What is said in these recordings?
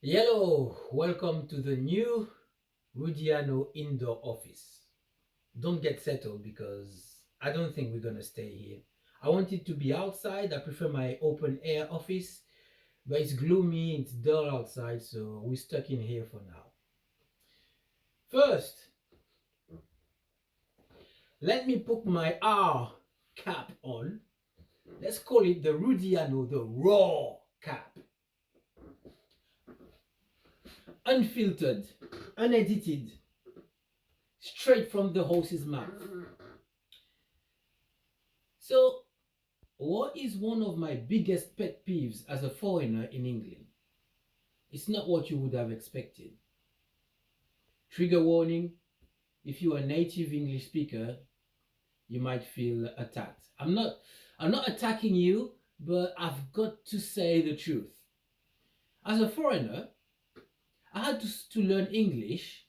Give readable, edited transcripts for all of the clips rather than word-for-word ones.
Hello, welcome to the new Rudiano indoor office. Don't get settled because I don't think we're gonna stay here. I want it to be outside. I prefer my open air office, but it's gloomy, it's dull outside, so we're stuck in here for now. First, let me put my R cap on. Let's call it the Rudiano, the raw cap. Unfiltered, unedited, straight from the horse's mouth. So, what is one of my biggest pet peeves as a foreigner in England? It's not what you would have expected. Trigger warning, if you're a native English speaker, you might feel attacked. I'm not attacking you, but I've got to say the truth. As a foreigner, I had to learn English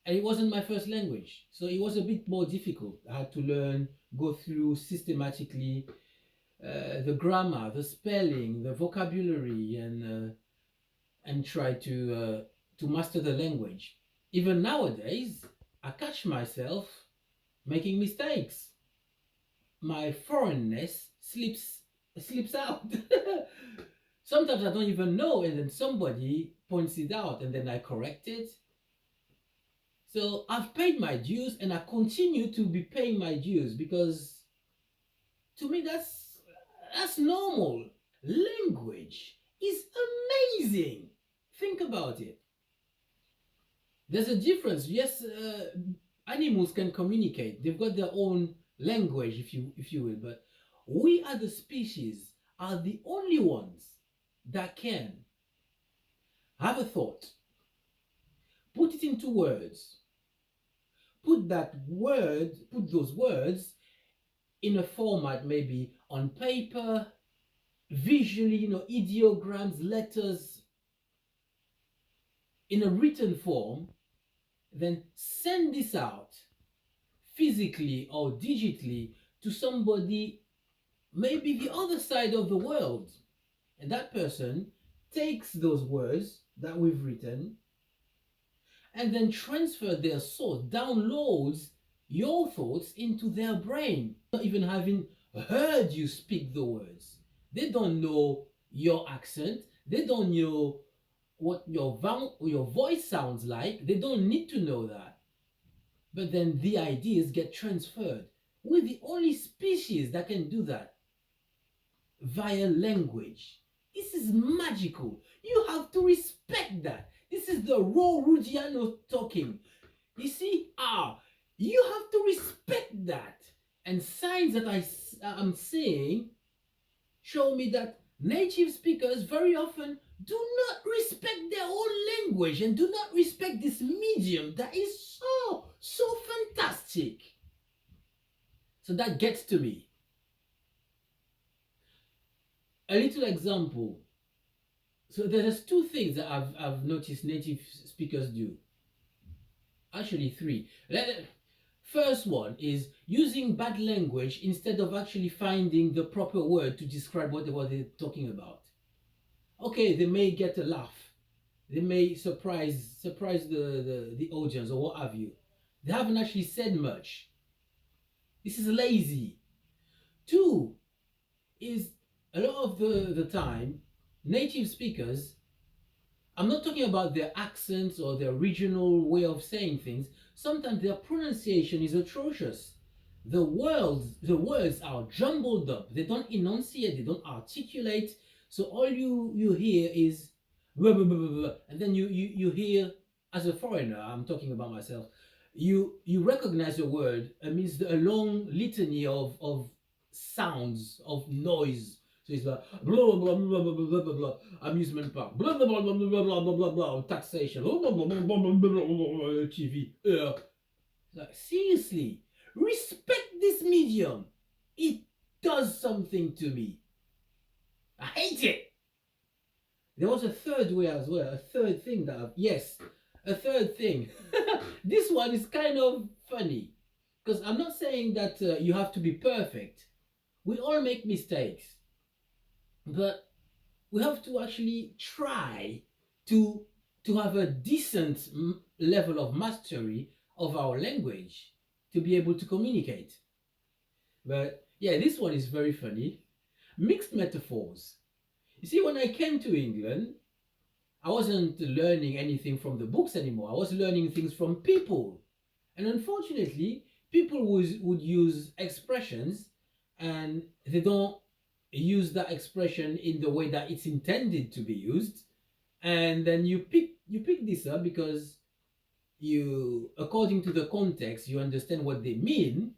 and it wasn't my first language. So it was a bit more difficult. I had to learn, go through systematically the grammar, the spelling, the vocabulary, and try to master the language. Even nowadays, I catch myself making mistakes. My foreignness slips out. Sometimes I don't even know, and then somebody points it out, and then I correct it. So I've paid my dues, and I continue to be paying my dues because to me that's normal. Language is amazing. Think about it. There's a difference. Yes, animals can communicate. They've got their own language, if you will. But we as the species are the only ones that can have a thought, put it into words, put those words in a format, maybe on paper, visually, ideograms, letters, in a written form, then send this out physically or digitally to somebody, maybe the other side of the world. And that person takes those words that we've written and then transfer their thoughts, downloads your thoughts into their brain, not even having heard you speak the words. They don't know your accent, they don't know what your voice sounds like. They don't need to know that. But then the ideas get transferred. We're the only species that can do that via language. This is magical. You have to respect that. This is the raw Rudiano talking. You see, you have to respect that. And signs that I'm seeing show me that native speakers very often do not respect their own language and do not respect this medium that is so fantastic. So that gets to me. A little example. So there's two things that I've noticed native speakers do. Actually, three. First one is using bad language instead of actually finding the proper word to describe what they're talking about. Okay, they may get a laugh, they may surprise the audience or what have you. They haven't actually said much. This is lazy. Two is a lot of the time, native speakers, I'm not talking about their accents or their regional way of saying things. Sometimes their pronunciation is atrocious. The words are jumbled up. They don't enunciate, they don't articulate. So all you hear is blah, blah, blah, blah, blah. And then you hear, as a foreigner, I'm talking about myself, you recognize a word amidst a long litany of sounds, of noise. So it's like blah blah blah blah blah blah blah blah, amusement park, blah blah blah blah blah blah blah blah blah, taxation, blah blah blah blah blah blah blah blah, TV. Like, seriously, respect this medium. It does something to me. I hate it. There was a third way as well. A third thing a third thing. This one is kind of funny because I'm not saying that you have to be perfect. We all make mistakes. But we have to actually try to have a decent level of mastery of our language to be able to communicate. But yeah, this one is very funny. Mixed metaphors. You see, when I came to England, I wasn't learning anything from the books anymore. I was learning things from people. And unfortunately, people would use expressions and they don't use that expression in the way that it's intended to be used. And then you pick this up because you, according to the context, you understand what they mean,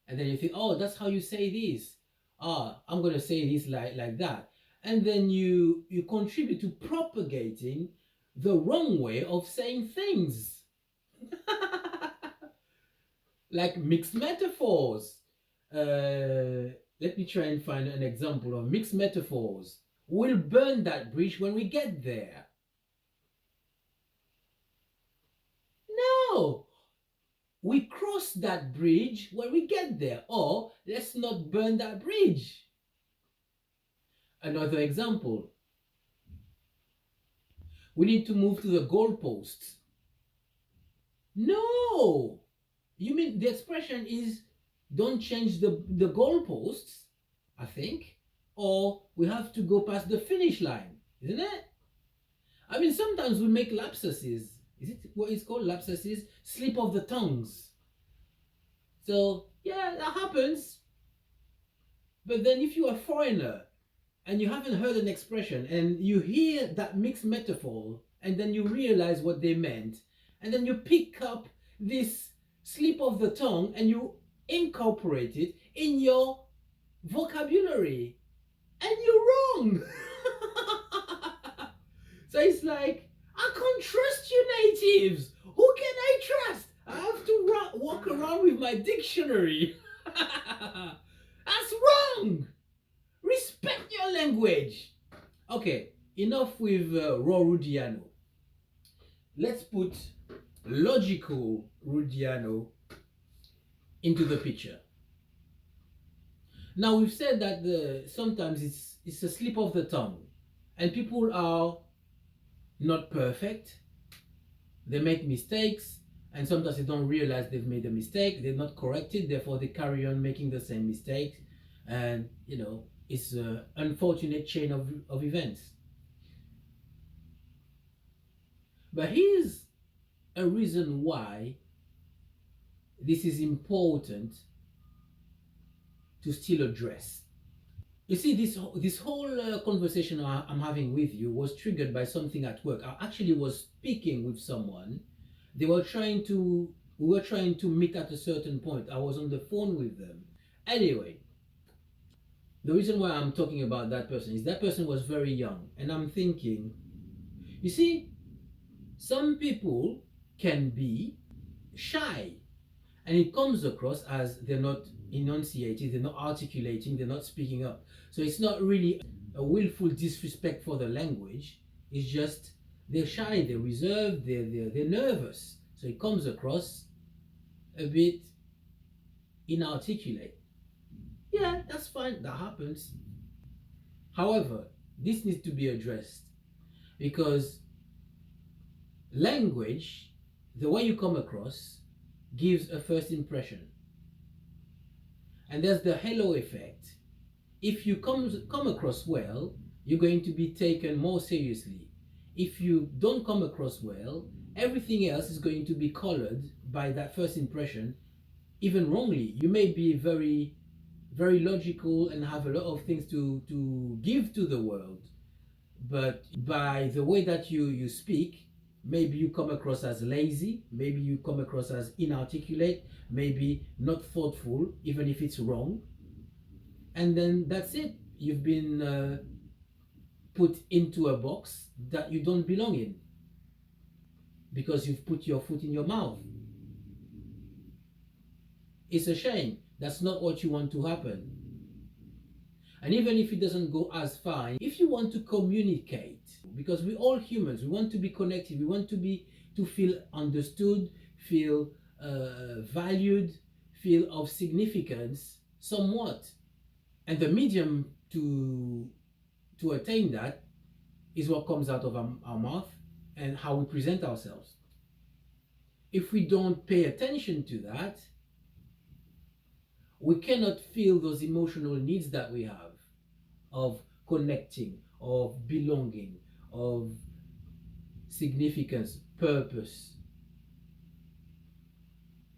and then you think, oh, that's how you say this. Ah, I'm gonna say this like that, and then you contribute to propagating the wrong way of saying things, like mixed metaphors. Let me try and find an example of mixed metaphors. We'll burn that bridge when we get there. No, we cross that bridge when we get there, or let's not burn that bridge. Another example, we need to move to the goalposts. No, you mean the expression is don't change the goalposts, I think, or we have to go past the finish line, isn't it? I mean, sometimes we make lapses. Is it what is called lapses? Slip of the tongues. So yeah, that happens. But then if you're a foreigner and you haven't heard an expression and you hear that mixed metaphor and then you realize what they meant, and then you pick up this slip of the tongue and you incorporate it in your vocabulary, and you're wrong. So it's like, I can't trust you natives. Who can I trust? I have to walk around with my dictionary. That's wrong. Respect your language. Okay, enough with raw Rudiano. Let's put logical Rudiano into the picture. Now we've said that sometimes it's a slip of the tongue, and people are not perfect. They make mistakes, and sometimes they don't realize they've made a mistake. They're not corrected, therefore they carry on making the same mistake, and it's an unfortunate chain of events. But here's a reason why this is important to still address. You see, this whole conversation I'm having with you was triggered by something at work. I actually was speaking with someone. They were trying to We were trying to meet at a certain point. I was on the phone with them. Anyway, the reason why I'm talking about that person is that person was very young, and I'm thinking, you see, some people can be shy, and it comes across as they're not enunciating, they're not articulating, they're not speaking up. So it's not really a willful disrespect for the language. It's just they're shy, they're reserved, they're nervous. So it comes across a bit inarticulate. Yeah, that's fine, that happens. However, this needs to be addressed because language, the way you come across, gives a first impression. And there's the halo effect. If you come across well, you're going to be taken more seriously. If you don't come across well, everything else is going to be colored by that first impression, even wrongly. You may be very, very logical and have a lot of things to give to the world, but by the way that you speak, maybe you come across as lazy, maybe you come across as inarticulate, maybe not thoughtful, even if it's wrong. And then that's it. You've been put into a box that you don't belong in because you've put your foot in your mouth. It's a shame. That's not what you want to happen. And even if it doesn't go as far, if you want to communicate, because we're all humans, we want to be connected, we want to feel understood, feel valued, feel of significance somewhat. And the medium to attain that is what comes out of our mouth and how we present ourselves. If we don't pay attention to that, we cannot feel those emotional needs that we have of connecting, of belonging, of significance, purpose.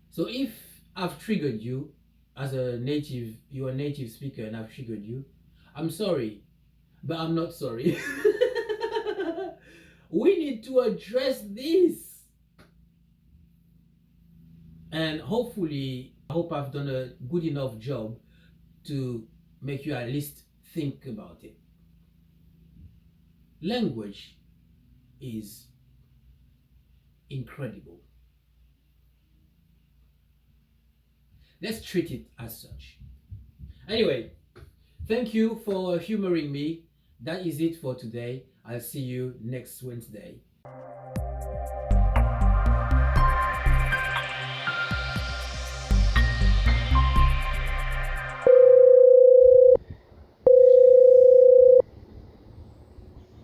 So if I've triggered you as you're a native speaker and I've triggered you, I'm sorry, but I'm not sorry. We need to address this. And hopefully, I hope I've done a good enough job to make you at least think about it. Language is incredible. Let's treat it as such. Anyway, thank you for humoring me. That is it for today. I'll see you next Wednesday.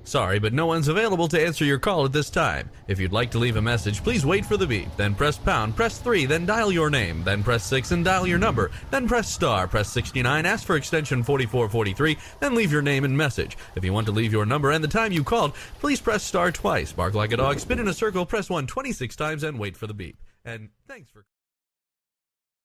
Sorry, but no one's available to answer your call at this time. If you'd like to leave a message, please wait for the beep, then press pound, press 3, then dial your name, then press 6 and dial your number, then press star, press 69, ask for extension 4443, then leave your name and message. If you want to leave your number and the time you called, please press star twice, bark like a dog, spin in a circle, press 1 26 times, and wait for the beep. And thanks for